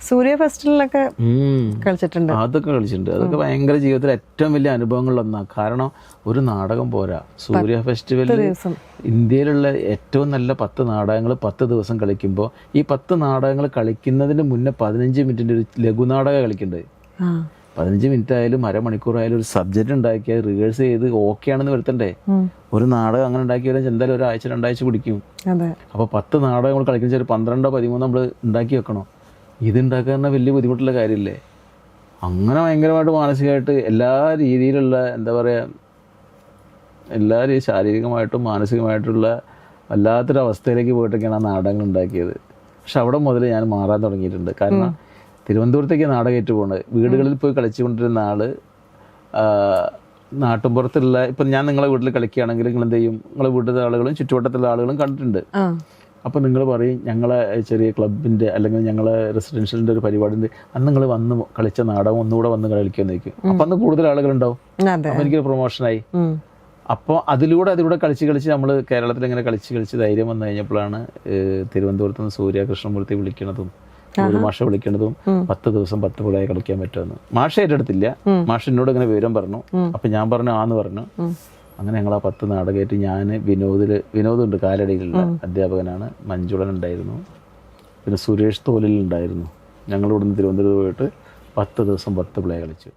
സൂര്യ ഫെസ്റ്റിവലിലൊക്കെ കളിച്ചിട്ടുണ്ട്. അതൊക്കെ കളിച്ചിട്ടുണ്ട്. അതൊക്കെ ഭയങ്കര ജീവിതത്തിലെ ഏറ്റവും വലിയ അനുഭവങ്ങളിലൊന്നാണ്. കാരണം ഒരു നാടകം പോരാ, സൂര്യ ഫെസ്റ്റിവലിൽ ഇന്ത്യയിലുള്ള ഏറ്റവും നല്ല 10 നാടകങ്ങൾ 10 ദിവസം കളിക്കുമ്പോൾ ഈ 10 നാടകങ്ങൾ കളിക്കുന്നതിന് മുന്നേ 15 മിനിറ്റിൻ്റെ ഒരു ലഘുനാടകം കളിക്കുന്നുണ്ട്. 15 മിനിറ്റ് ആയാലും അരമണിക്കൂറായാലും ഒരു സബ്ജക്റ്റ് ഉണ്ടാക്കിയാൽ റിഹേഴ്സ് ചെയ്ത് ഓക്കെ ആണെന്ന് വരുത്തണ്ടേ. ഒരു നാടകം അങ്ങനെ ഉണ്ടാക്കി വരാൻ എന്തായാലും ഒരാഴ്ച 2 ആഴ്ച പിടിക്കും. അപ്പോൾ 10 നാടകങ്ങൾ കളിക്കുന്ന ഒരു 12 13 നമ്മൾ ഉണ്ടാക്കി വെക്കണം. ഇത് ഉണ്ടാക്കാൻ വലിയ ബുദ്ധിമുട്ടുള്ള കാര്യമില്ലേ. അങ്ങനെ ഭയങ്കരമായിട്ട് മാനസികമായിട്ട് എല്ലാ രീതിയിലുള്ള എന്താ പറയുക, എല്ലാ ശാരീരികമായിട്ടും മാനസികമായിട്ടുള്ള വല്ലാത്തൊരു അവസ്ഥയിലേക്ക് പോയിട്ടൊക്കെയാണ് ആ നാടകങ്ങൾ ഉണ്ടാക്കിയത്. പക്ഷെ അവിടെ മുതൽ ഞാൻ മാറാൻ തുടങ്ങിയിട്ടുണ്ട്. കാരണം തിരുവനന്തപുരത്തേക്ക് നാടകം ഏറ്റു പോകുന്നത്. വീടുകളിൽ പോയി കളിച്ചുകൊണ്ടിരുന്ന ആള് നാട്ടുമ്പുറത്തുള്ള, ഇപ്പം ഞാൻ നിങ്ങളെ വീട്ടിൽ കളിക്കുകയാണെങ്കിൽ നിങ്ങൾ എന്ത് ചെയ്യും, നിങ്ങളെ വീട്ടിലെ ആളുകളും ചുറ്റുവട്ടത്തുള്ള ആളുകളും കണ്ടിട്ടുണ്ട്. അപ്പോൾ നിങ്ങൾ പറയും ഞങ്ങളെ ചെറിയ ക്ലബിൻ്റെ അല്ലെങ്കിൽ ഞങ്ങളെ റെസിഡൻഷ്യലിൻ്റെ ഒരു പരിപാടിൻ്റെ അന്ന് നിങ്ങൾ വന്ന് കളിച്ച നാടകം ഒന്നുകൂടെ വന്ന് കളിക്കുമെന്ന് ചോദിക്കും. അപ്പം അന്ന് കൂടുതൽ ആളുകളുണ്ടാവും. അപ്പം എനിക്കൊരു പ്രൊമോഷനായി. അപ്പോൾ അതിലൂടെ കളിച്ച് നമ്മൾ കേരളത്തിൽ ഇങ്ങനെ കളിച്ച് ധൈര്യം വന്നു കഴിഞ്ഞപ്പോഴാണ് തിരുവനന്തപുരത്ത് നിന്ന് സൂര്യ കൃഷ്ണമൂർത്തി വിളിക്കണതും ഒരു മാഷ വിളിക്കണതും 10 ദിവസം 10 പിള്ളേരെ കളിക്കാൻ പറ്റുമെന്ന്. മാഷ ഏറ്റെടുത്തില്ല. മാഷ എന്നോട് ഇങ്ങനെ വിവരം പറഞ്ഞു. അപ്പം ഞാൻ പറഞ്ഞു ആന്ന് പറഞ്ഞു. അങ്ങനെ ഞങ്ങൾ ആ 10 നാടകമായിട്ട് ഞാൻ വിനോദുണ്ട്, കാലടിയിലുള്ള അധ്യാപകനാണ്, മഞ്ജുളൻ ഉണ്ടായിരുന്നു, പിന്നെ സുരേഷ് തോലിൽ ഉണ്ടായിരുന്നു. ഞങ്ങൾ ഇവിടുന്ന് തിരുവനന്തപുരത്ത് പോയിട്ട് 10 ദിവസം 10 പിള്ളേരെ കളിച്ചു.